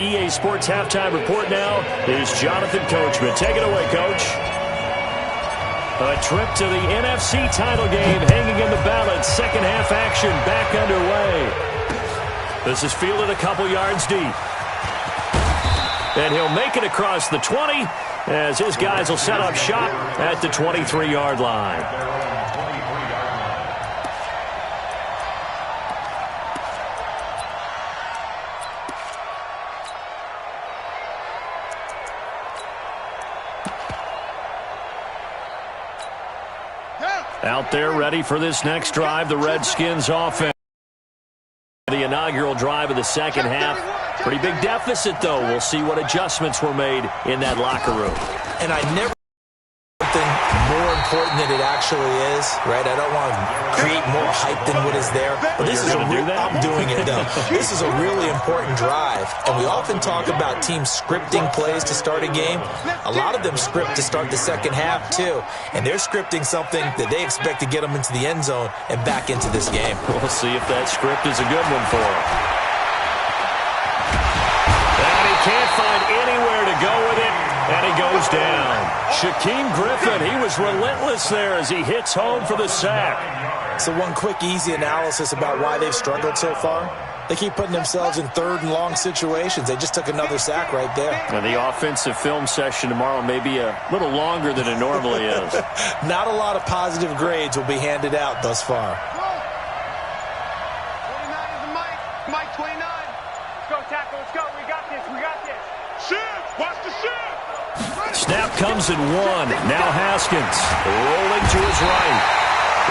EA Sports Halftime Report now is Jonathan Coachman. Take it away, Coach. A trip to the NFC title game hanging in the balance. Second half action back underway. This is fielded a couple yards deep. And he'll make it across the 20 as his guys will set up shop at the 23-yard line. Out there ready for this next drive, the Redskins offense. The inaugural drive of the second half. Pretty big deficit, though. We'll see what adjustments were made in that locker room. And I never something more important than it actually is, right? I don't want to create more hype than what is there. But this is I'm doing it, though. This is a really important drive. And we often talk about teams scripting plays to start a game. A lot of them script to start the second half, too. And they're scripting something that they expect to get them into the end zone and back into this game. We'll see if that script is a good one for them. And he can't find anywhere to go with it. And he goes down. Shaquem Griffin, he was relentless there as he hits home for the sack. So one quick, easy analysis about why they've struggled so far. They keep putting themselves in third and long situations. They just took another sack right there. And the offensive film session tomorrow may be a little longer than it normally is. Not a lot of positive grades will be handed out thus far. 29 is the mic. Mike 29. Let's go, tackle. Let's go. We got this. We got this. Shift. Watch the shift. Snap comes in one. Now Haskins rolling to his right.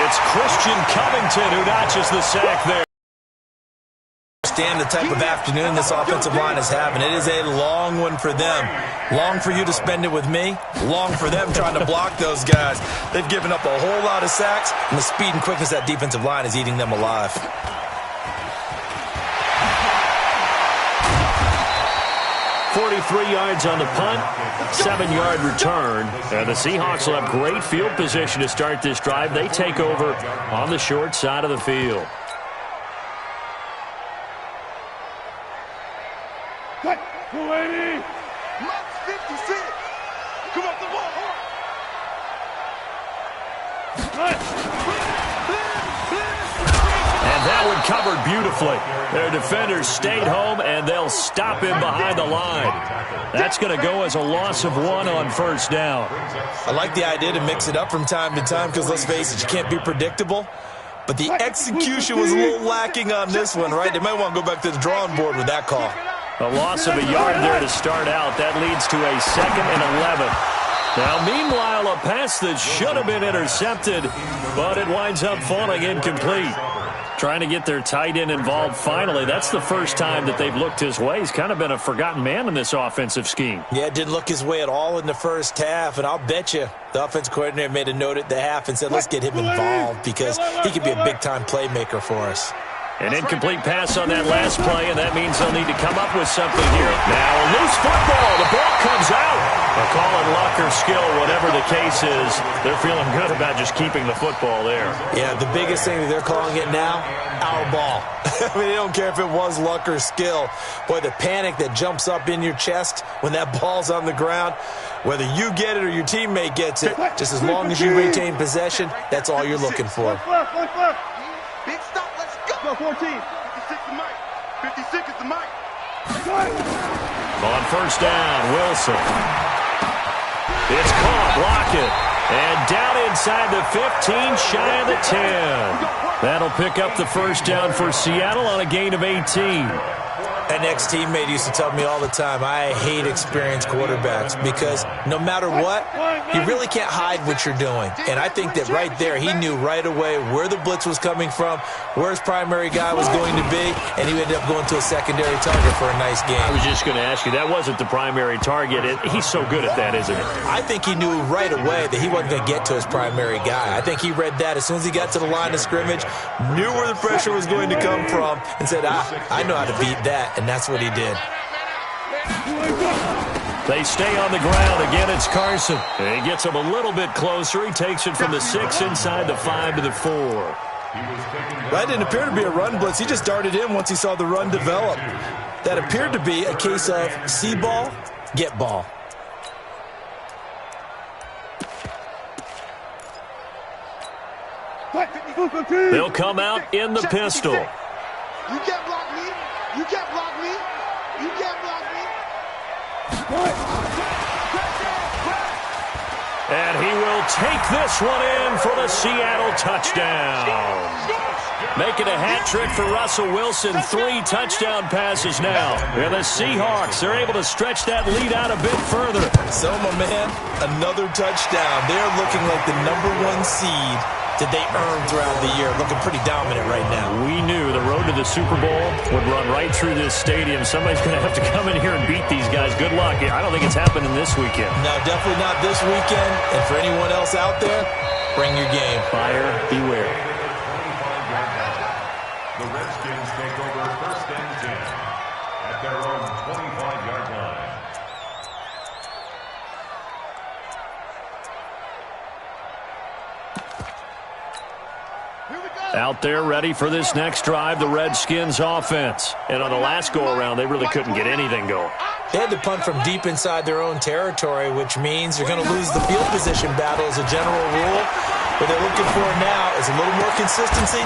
It's Christian Covington who notches the sack there. Understand the type of afternoon this offensive line is having. It is a long one for them. Long for you to spend it with me. Long for them trying to block those guys. They've given up a whole lot of sacks, and the speed and quickness of that defensive line is eating them alive. 43 yards on the punt, 7-yard return. And the Seahawks will have great field position to start this drive. They take over on the short side of the field. Cut. 280. Max 56. Come up the ball. And that one covered beautifully. Their defenders stayed home, and they'll stop him behind the line. That's going to go as a loss of 1 on first down. I like the idea to mix it up from time to time because, let's face it, you can't be predictable. But the execution was a little lacking on this one, right? They might want to go back to the drawing board with that call. A loss of a yard there to start out. That leads to a 2nd and 11. Now, meanwhile, a pass that should have been intercepted, but it winds up falling incomplete. Trying to get their tight end involved finally. That's the first time that they've looked his way. He's kind of been a forgotten man in this offensive scheme. Yeah, it didn't look his way at all in the first half, and I'll bet you the offensive coordinator made a note at the half and said, let's get him involved because he could be a big-time playmaker for us. An incomplete pass on that last play, and that means they'll need to come up with something here. Now a loose football. The ball comes out. They'll call it luck or skill, whatever the case is. They're feeling good about just keeping the football there. Yeah, the biggest thing that they're calling it now, our ball. I mean, they don't care if it was luck or skill. Boy, the panic that jumps up in your chest when that ball's on the ground, whether you get it or your teammate gets it, just as long as you retain possession, that's all you're looking for. Big stop. Let's go. 14. 56 the mic. 56 is the mic. On first down, Wilson. It's caught, block it. And down inside the 15, shy of the 10. That'll pick up the first down for Seattle on a gain of 18. An ex-teammate used to tell me all the time, I hate experienced quarterbacks because no matter what, you really can't hide what you're doing. And I think that right there, he knew right away where the blitz was coming from, where his primary guy was going to be, and he ended up going to a secondary target for a nice game. I was just going to ask you, that wasn't the primary target. He's so good at that, isn't he? I think he knew right away that he wasn't going to get to his primary guy. I think he read that as soon as he got to the line of scrimmage, knew where the pressure was going to come from, and said, I know how to beat that. And that's what he did. They stay on the ground. Again, it's Carson. And he gets him a little bit closer. He takes it from the 6 inside the 5 to the 4. That didn't appear to be a run blitz. He just darted in once he saw the run develop. That appeared to be a case of see ball, get ball. They'll come out in the pistol. You can't block me. You can't block me. You can't block me. And he will take this one in for the Seattle touchdown. Making a hat trick for Russell Wilson. 3 touchdown passes now. And the Seahawks are able to stretch that lead out a bit further. So, my man, another touchdown. They're looking like the #1 seed that they earned throughout the year. Looking pretty dominant right now. We knew the road to the Super Bowl would run right through this stadium. Somebody's going to have to come in here and beat these guys. Good luck. I don't think it's happening this weekend. No, definitely not this weekend. And for anyone else out there, bring your game. Buyer beware. The Redskins take over 1st and 10 at their own 25-yard line. Out there ready for this next drive, the Redskins offense. And on the last go-around, they really couldn't get anything going. They had to punt from deep inside their own territory, which means you're going to lose the field position battle as a general rule. What they're looking for now is a little more consistency,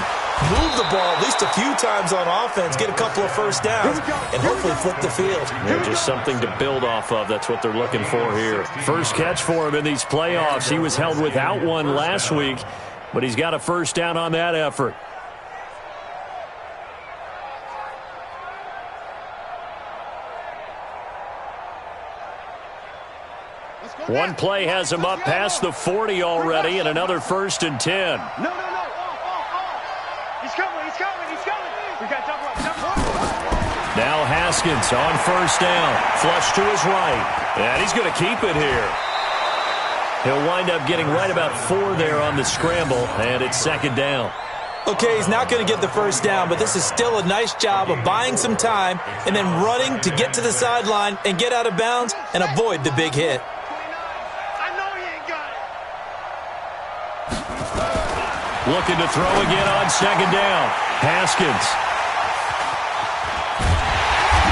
move the ball at least a few times on offense, get a couple of first downs, and hopefully flip the field. Yeah, just something to build off of. That's what they're looking for here. First catch for him in these playoffs. He was held without one last week, but he's got a first down on that effort. One play has him up past the 40 already, and another 1st and 10. No. He's coming. We got double up. Now Haskins on first down. Flush to his right. And he's going to keep it here. He'll wind up getting right about 4 there on the scramble, and it's 2nd down. Okay, he's not going to get the first down, but this is still a nice job of buying some time and then running to get to the sideline and get out of bounds and avoid the big hit. Looking to throw again on 2nd down. Haskins.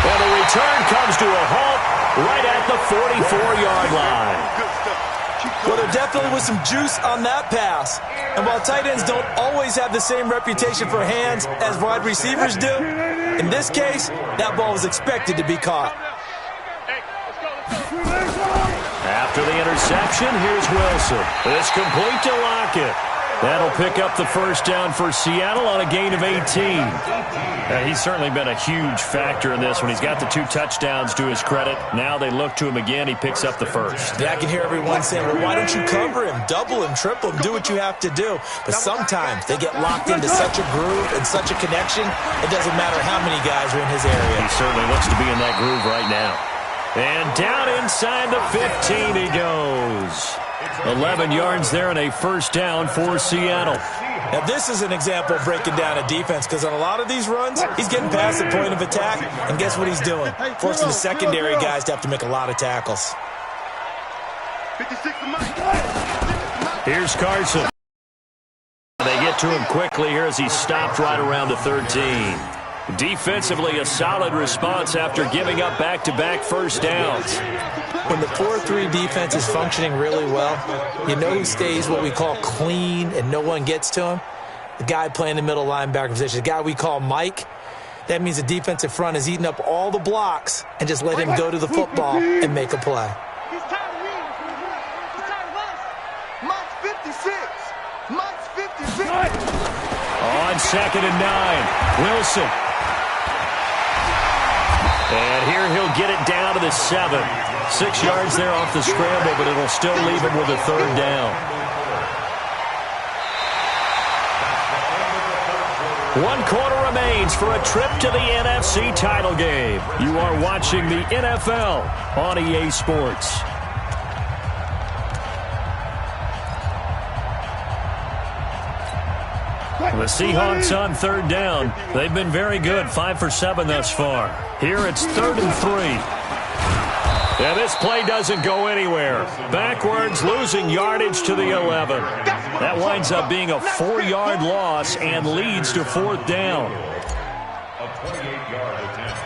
And the return comes to a halt right at the 44-yard line. Well, there definitely was some juice on that pass. And while tight ends don't always have the same reputation for hands as wide receivers do, in this case, that ball was expected to be caught. After the interception, here's Wilson. It's complete to Lockett. That'll pick up the first down for Seattle on a gain of 18. He's certainly been a huge factor in this one. He's got the 2 touchdowns to his credit. Now they look to him again. He picks up the first. Yeah, I can hear everyone saying, well, why don't you cover him? Double him, triple him, do what you have to do. But sometimes they get locked into such a groove and such a connection, it doesn't matter how many guys are in his area. He certainly looks to be in that groove right now. And down inside the 15 he goes. 11 yards there and a first down for Seattle. Now, this is an example of breaking down a defense because on a lot of these runs, he's getting past the point of attack, and guess what he's doing? Forcing the secondary guys to have to make a lot of tackles. Here's Carson. They get to him quickly here as he stopped right around the 13. Defensively, a solid response after giving up back-to-back first downs. When the 4-3 defense is functioning really well, you know who stays what we call clean and no one gets to him? The guy playing the middle linebacker position, the guy we call Mike. That means the defensive front is eating up all the blocks and just let him go to the football and make a play. He's tired of winning. He's tired of us. Mike's 56. Mike's 56. On 2nd and 9, Wilson. And here he'll get it down to the 7. 6 yards there off the scramble, but it'll still leave him with a 3rd down. 1 quarter remains for a trip to the NFC title game. You are watching the NFL on EA Sports. The Seahawks on 3rd down. They've been very good, 5 for 7 thus far. Here it's 3rd and 3. And this play doesn't go anywhere. Backwards, losing yardage to the 11. That winds up being a 4-yard loss and leads to 4th down. A 28-yard attempt.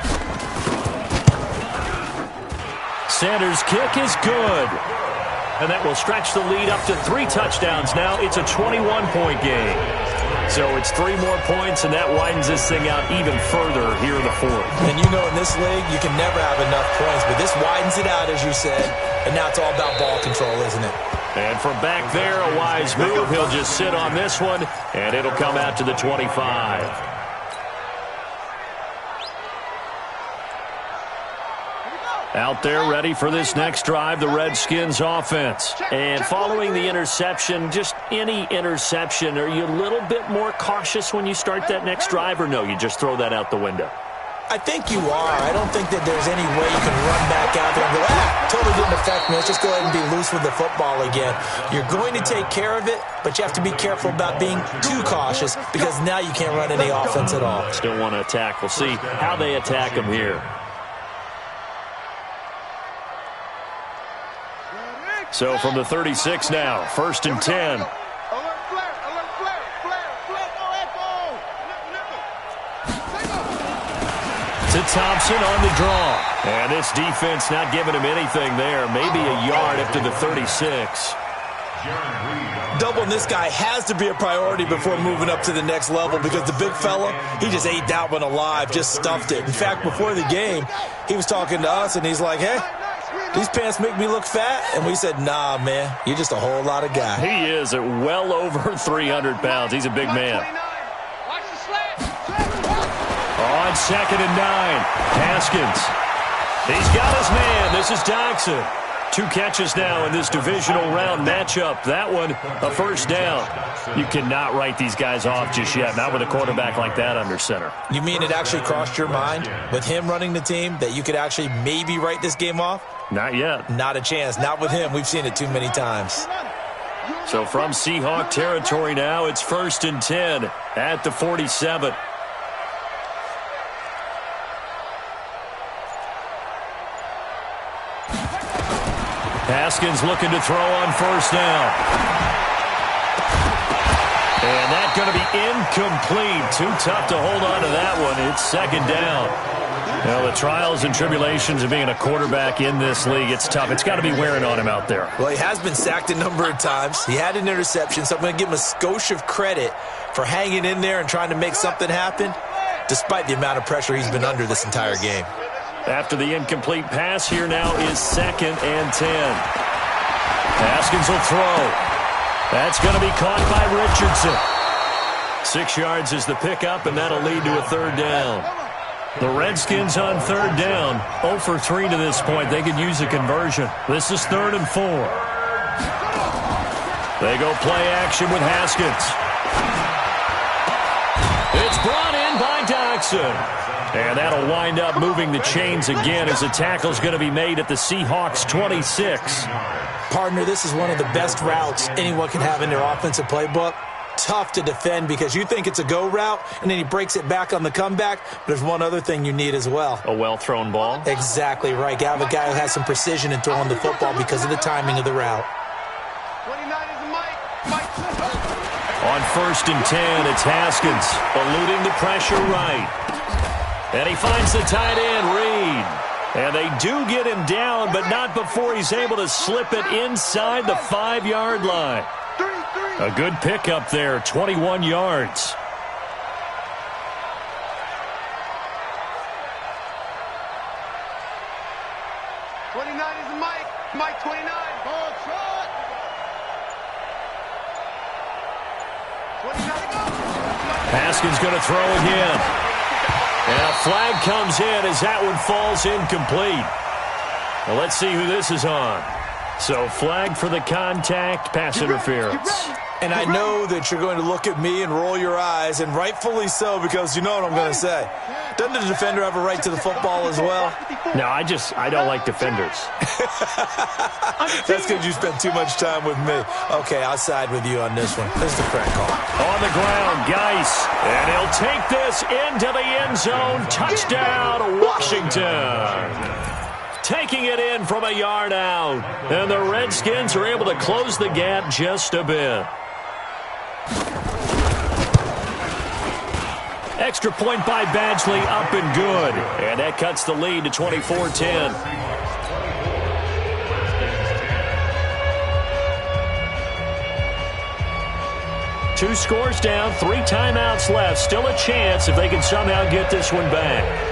Sanders' kick is good. And that will stretch the lead up to 3 touchdowns now. It's a 21-point game. So it's 3 more points, and that widens this thing out even further here in the 4th. And you know in this league, you can never have enough points, but this widens it out, as you said, and now it's all about ball control, isn't it? And from back there, a wise move. He'll just sit on this one, and it'll come out to the 25. Out there ready for this next drive, the Redskins offense. And following the interception, just any interception, are you a little bit more cautious when you start that next drive, or no, you just throw that out the window? I think you are. I don't think that there's any way you can run back out there and go, totally didn't affect me. Let's just go ahead and be loose with the football again. You're going to take care of it, but you have to be careful about being too cautious because now you can't run any offense at all. Still want to attack. We'll see how they attack them here. So from the 36 now, 1st and 10. To Thompson on the draw. And this defense not giving him anything there. Maybe a yard up to the 36. Doubling this guy has to be a priority before moving up to the next level because the big fella, he just ate that one alive, just stuffed it. In fact, before the game, he was talking to us, and he's like, hey, these pants make me look fat? And we said, nah, man, you're just a whole lot of guy. He is at well over 300 pounds. He's a big man. On 2nd and 9, Haskins. He's got his man. This is Dodson. 2 catches now in this divisional round matchup. That one, a 1st down. You cannot write these guys off just yet, not with a quarterback like that under center. You mean it actually crossed your mind with him running the team that you could actually maybe write this game off? Not yet. Not a chance. Not with him. We've seen it too many times. So from Seahawk territory now, it's 1st and 10 at the 47. Haskins looking to throw on 1st down. And that's going to be incomplete. Too tough to hold on to that one. It's 2nd down. Well, the trials and tribulations of being a quarterback in this league, it's tough. It's got to be wearing on him out there. Well, he has been sacked a number of times. He had an interception, so I'm going to give him a skosh of credit for hanging in there and trying to make something happen, despite the amount of pressure he's been under this entire game. After the incomplete pass, here now is 2nd and 10. Haskins will throw. That's going to be caught by Richardson. 6 yards is the pickup, and that'll lead to a 3rd down. The Redskins on 3rd down, 0 for 3 to this point. They could use a conversion. This is 3rd and 4. They go play action with Haskins. It's brought in by Dodson. And that'll wind up moving the chains again as the tackle's going to be made at the Seahawks 26. Partner, this is one of the best routes anyone can have in their offensive playbook. Tough to defend because you think it's a go route, and then he breaks it back on the comeback. There's one other thing you need as well. A well-thrown ball? Exactly right. You have a guy who has some precision in throwing the football because of the timing of the route. 29 is Mike. On 1st and 10, it's Haskins eluding the pressure right. And he finds the tight end, Reed. And they do get him down, but not before he's able to slip it inside the 5-yard line. A good pickup there, 21 yards. Mike 29. Ball shot. 29. Haskins going to throw again. And a flag comes in as that one falls incomplete. Well, let's see who this is on. So flag for the contact, pass interference. And I know that you're going to look at me and roll your eyes, and rightfully so, because you know what I'm going to say. Doesn't the defender have a right to the football as well? No, I don't like defenders. That's because you spent too much time with me. Okay, I'll side with you on this one. This is the correct call. On the ground, Geis. And he'll take this into the end zone. Touchdown, Washington. Taking taking it in from a yard out. And the Redskins are able to close the gap just a bit. Extra point by Badgley, up and good. And that cuts the lead to 24-10. Two scores down, 3 timeouts left. Still a chance if they can somehow get this one back.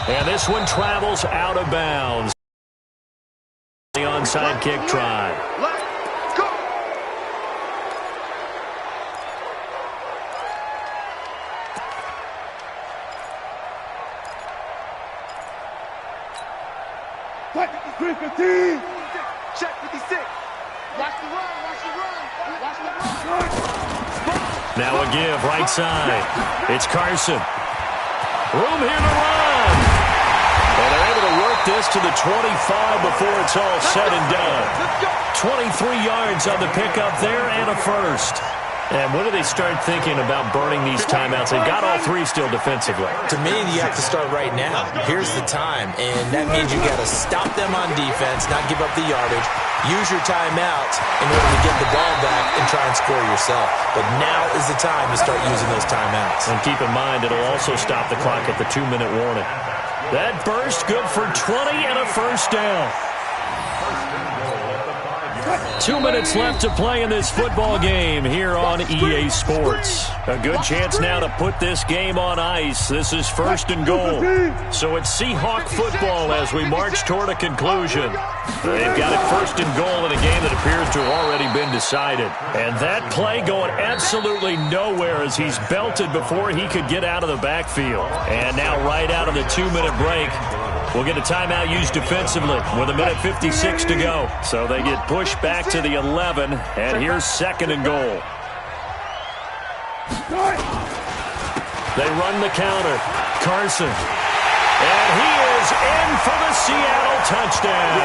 And this one travels out of bounds. The onside kick try. Let's go. What? 315. Check 56. Watch the run. Watch the run. Watch the run. Now a give right side. It's Carson. Room here to run. And they're able to work this to the 25 before it's all said and done. 23 yards on the pickup there and a first. And when do they start thinking about burning these timeouts? They've got all 3 still defensively. To me, you have to start right now. Here's the time, and that means you got to stop them on defense, not give up the yardage. Use your timeouts in order to get the ball back and try and score yourself. But now is the time to start using those timeouts. And keep in mind, it'll also stop the clock at the 2-minute warning. That burst good for 20 and a first down. 2 minutes left to play in this football game here on EA Sports. A good chance now to put this game on ice. This is 1st and goal. So it's Seahawk football as we march toward a conclusion. They've got it 1st and goal in a game that appears to have already been decided. And that play going absolutely nowhere as he's belted before he could get out of the backfield. And now right out of the 2-minute break, we'll get a timeout used defensively with 1:56 to go. So they get pushed back to the 11, and here's 2nd and goal. They run the counter. Carson. And he is in for the Seattle touchdown.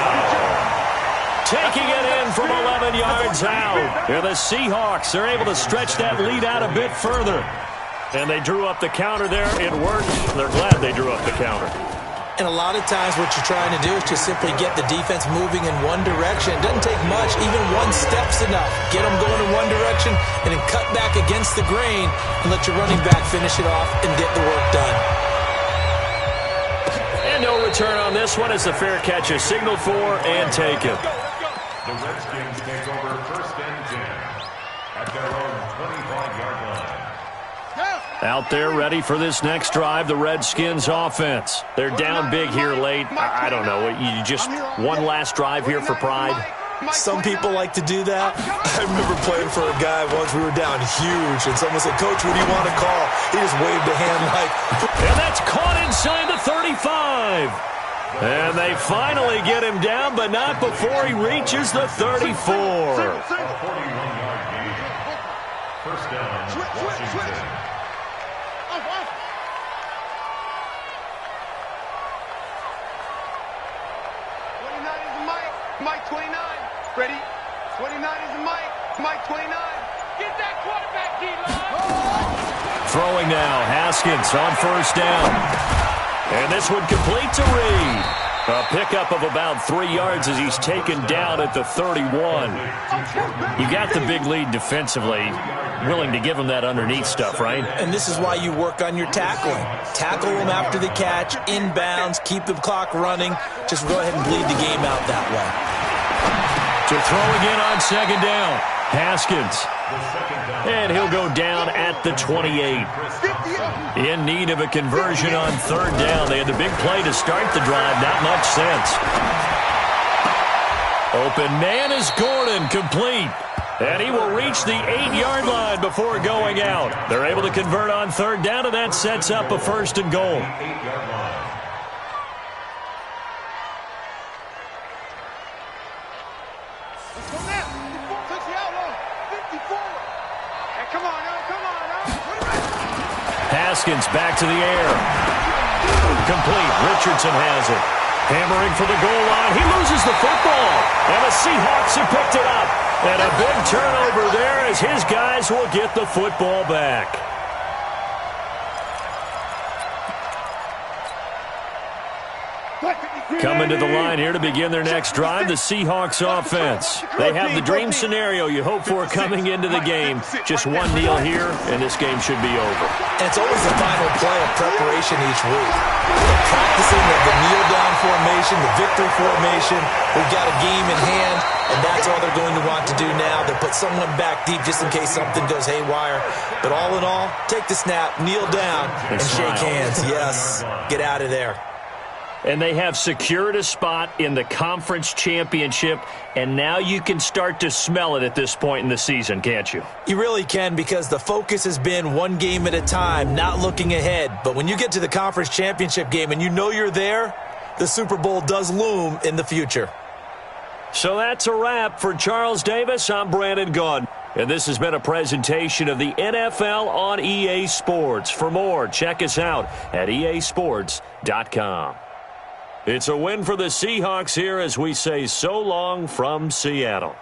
Taking it in from 11 yards out. And the Seahawks are able to stretch that lead out a bit further. And they drew up the counter there. It worked. They're glad they drew up the counter. And a lot of times what you're trying to do is just simply get the defense moving in one direction. It doesn't take much. Even one step's enough. Get them going in one direction and then cut back against the grain and let your running back finish it off and get the work done. And no return on this one as the fair catch is signaled for and taken. The Redskins take over 1st and 10 at their own 25-yard line. Out there ready for this next drive, the Redskins offense. They're down big here late. I don't know. You just one last drive here for pride? Some people like to do that. I remember playing for a guy once. We were down huge, and someone said, "Coach, what do you want to call?" He just waved a hand like... And that's caught inside the 35. And they finally get him down, but not before he reaches the 34. 41-yard gain. 1st down, Washington. 29. Ready? 29 is the mic. Mike 29. Get that quarterback, D-line. Throwing now. Haskins on 1st down. And this one complete to Reed. A pickup of about 3 yards as he's taken down at the 31. You got the big lead defensively. Willing to give him that underneath stuff, right? And this is why you work on your tackling. Tackle them after the catch, inbounds, keep the clock running. Just go ahead and bleed the game out that way. To throw again on 2nd down. Haskins. And he'll go down at the 28. In need of a conversion on 3rd down. They had the big play to start the drive. Not much sense. Open man is Gordon, complete. And he will reach the 8-yard line before going out. They're able to convert on 3rd down, and that sets up a 1st and goal. Haskins back to the air. Complete. Richardson has it. Hammering for the goal line. He loses the football. And the Seahawks have picked it up. And a big turnover there as his guys will get the football back. Coming to the line here to begin their next drive, the Seahawks offense. They have the dream scenario you hope for coming into the game. Just one kneel here, and this game should be over. And it's always the final play of preparation each week. The practicing of the kneel-down formation, the victory formation. We've got a game in hand, and that's all they're going to want to do now. They'll put someone back deep just in case something goes haywire. But all in all, take the snap, kneel down, and shake hands. Yes, get out of there. And they have secured a spot in the conference championship, and now you can start to smell it at this point in the season, can't you? You really can, because the focus has been one game at a time, not looking ahead. But when you get to the conference championship game and you know you're there, the Super Bowl does loom in the future. So that's a wrap. For Charles Davis, I'm Brandon Gaudin. And this has been a presentation of the NFL on EA Sports. For more, check us out at easports.com. It's a win for the Seahawks here as we say so long from Seattle.